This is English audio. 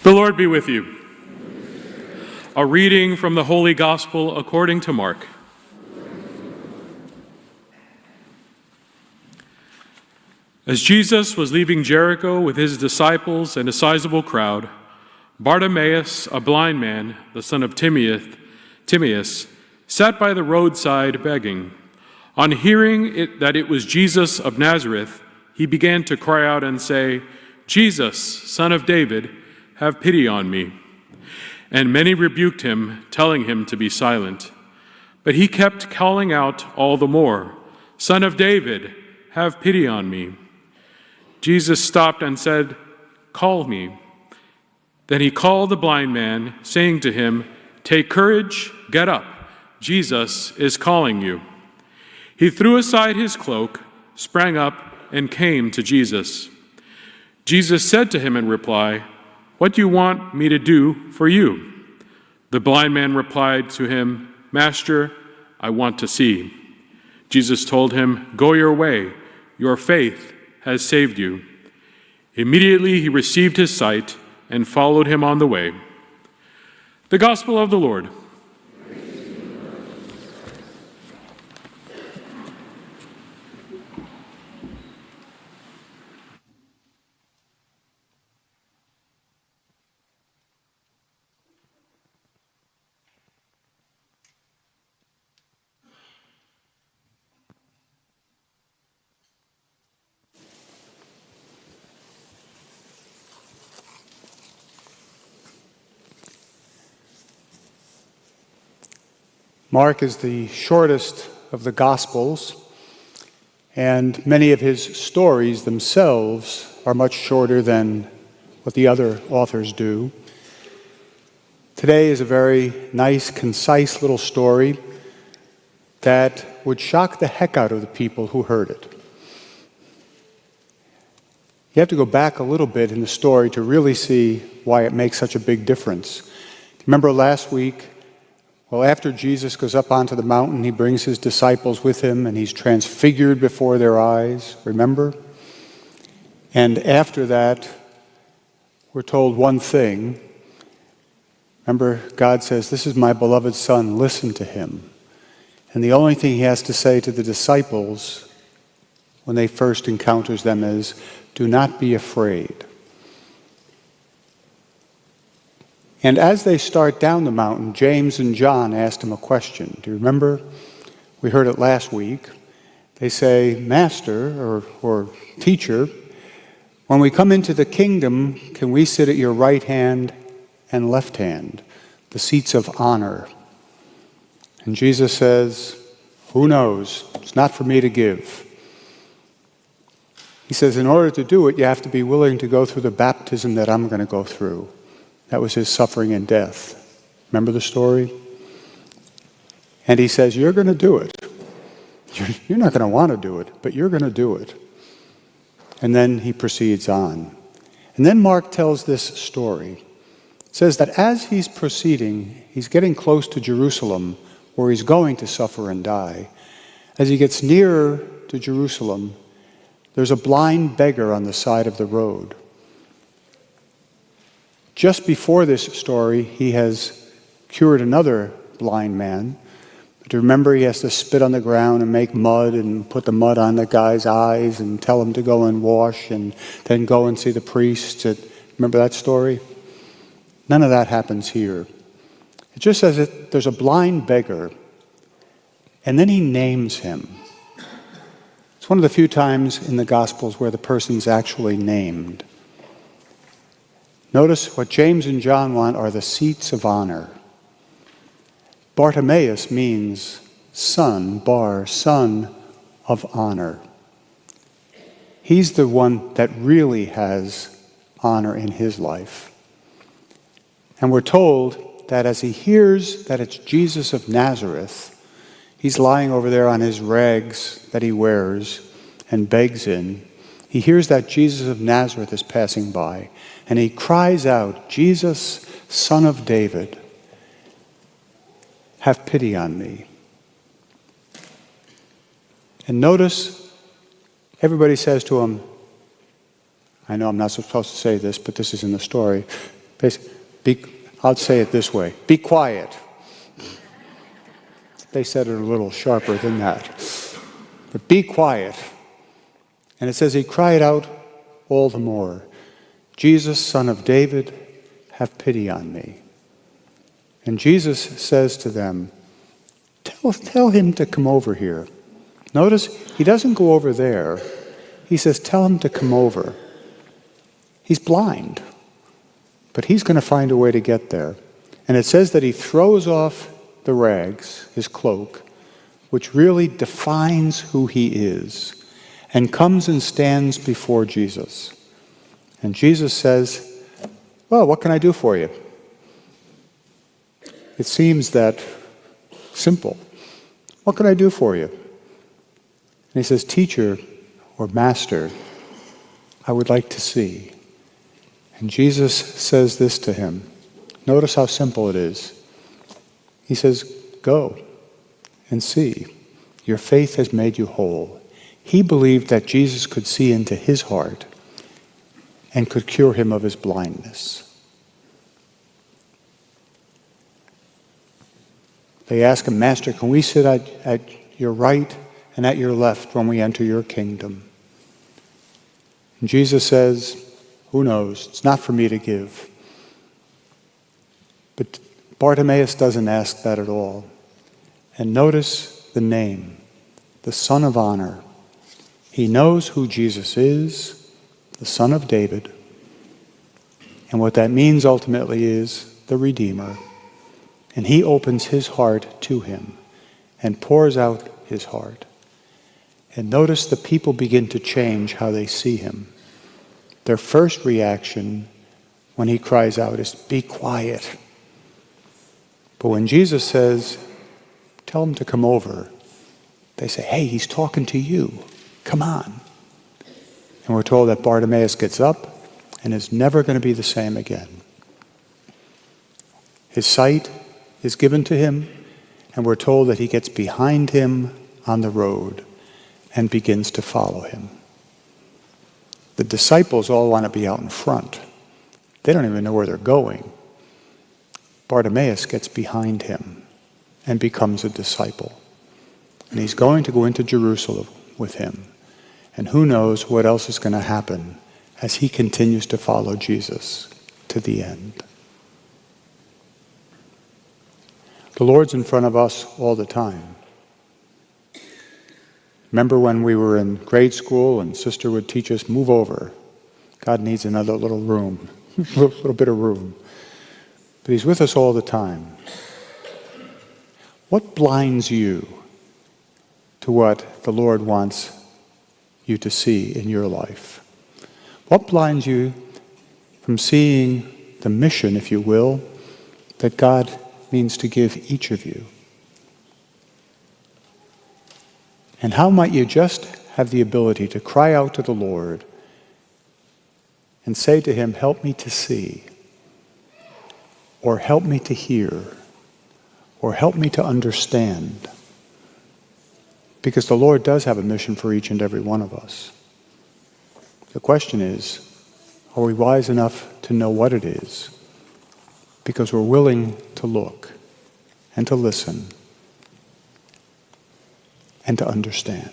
The Lord be with you. A reading from the Holy Gospel according to Mark. As Jesus was leaving Jericho with his disciples and a sizable crowd, Bartimaeus, a blind man, the son of Timaeus, sat by the roadside begging. On hearing that it was Jesus of Nazareth, he began to cry out and say, "Jesus, Son of David, have pity on me." And many rebuked him, telling him to be silent. But he kept calling out all the more, "Son of David, have pity on me." Jesus stopped and said, "Call me." Then he called the blind man, saying to him, "Take courage, get up. Jesus is calling you." He threw aside his cloak, sprang up, and came to Jesus. Jesus said to him in reply, "What do you want me to do for you?" The blind man replied to him, "Master, I want to see." Jesus told him, "Go your way. Your faith has saved you." Immediately he received his sight and followed him on the way. The Gospel of the Lord. Mark is the shortest of the Gospels, and many of his stories themselves are much shorter than what the other authors do. Today is a very nice, concise little story that would shock the heck out of the people who heard it. You have to go back a little bit in the story to really see why it makes such a big difference. Remember last week, after Jesus goes up onto the mountain, he brings his disciples with him, and he's transfigured before their eyes, remember? And after that, we're told one thing. Remember, God says, "This is my beloved Son, listen to him." And the only thing he has to say to the disciples when they first encounters them is, "Do not be afraid." And as they start down the mountain, James and John asked him a question. Do you remember? We heard it last week. They say, "Master," or "Teacher, when we come into the kingdom, can we sit at your right hand and left hand, the seats of honor?" And Jesus says, "Who knows? It's not for me to give." He says, in order to do it, you have to be willing to go through the baptism that I'm going to go through. That was his suffering and death. Remember the story? And he says, you're going to do it. You're not going to want to do it, but you're going to do it. And then he proceeds on. And then Mark tells this story. It says that as he's proceeding, he's getting close to Jerusalem, where he's going to suffer and die. As he gets nearer to Jerusalem, there's a blind beggar on the side of the road. Just before this story, he has cured another blind man. But remember, he has to spit on the ground and make mud and put the mud on the guy's eyes and tell him to go and wash and then go and see the priest. Remember that story? None of that happens here. It just says that there's a blind beggar, and then he names him. It's one of the few times in the Gospels where the person's actually named. Notice what James and John want are the seats of honor. Bartimaeus means son of honor. He's the one that really has honor in his life. And we're told that as he hears that it's Jesus of Nazareth, he's lying over there on his rags that he wears and begs in. He hears that Jesus of Nazareth is passing by, and he cries out, "Jesus, Son of David, have pity on me." And notice, everybody says to him, I know I'm not supposed to say this, but this is in the story, I'll say it this way, be quiet. They said it a little sharper than that. But be quiet. And it says he cried out all the more, Jesus, Son of David, have pity on me. And Jesus says to them, tell him to come over here. Notice, he doesn't go over there. He says, tell him to come over. He's blind, but he's going to find a way to get there. And it says that he throws off the rags, his cloak, which really defines who he is, and comes and stands before Jesus. And Jesus says, well, what can I do for you? It seems that simple. What can I do for you? And he says, teacher or master, I would like to see. And Jesus says this to him. Notice how simple it is. He says, go and see. Your faith has made you whole. He believed that Jesus could see into his heart and could cure him of his blindness. They ask him, Master, can we sit at your right and at your left when we enter your kingdom? And Jesus says, who knows? It's not for me to give. But Bartimaeus doesn't ask that at all. And notice the name, the Son of Honor. He knows who Jesus is, the Son of David. And what that means ultimately is the Redeemer. And he opens his heart to him and pours out his heart. And notice the people begin to change how they see him. Their first reaction when he cries out is, be quiet. But when Jesus says, tell him to come over, they say, hey, he's talking to you. Come on. And we're told that Bartimaeus gets up and is never going to be the same again. His sight is given to him, and we're told that he gets behind him on the road and begins to follow him. The disciples all want to be out in front. They don't even know where they're going. Bartimaeus gets behind him and becomes a disciple. And he's going to go into Jerusalem with him. And who knows what else is going to happen as he continues to follow Jesus to the end. The Lord's in front of us all the time. Remember when we were in grade school and Sister would teach us, move over. God needs another little room, a little bit of room. But he's with us all the time. What blinds you to what the Lord wants you to see in your life? What blinds you from seeing the mission, if you will, that God means to give each of you? And how might you just have the ability to cry out to the Lord and say to him, help me to see, or help me to hear, or help me to understand? Because the Lord does have a mission for each and every one of us. The question is, are we wise enough to know what it is? Because we're willing to look and to listen and to understand.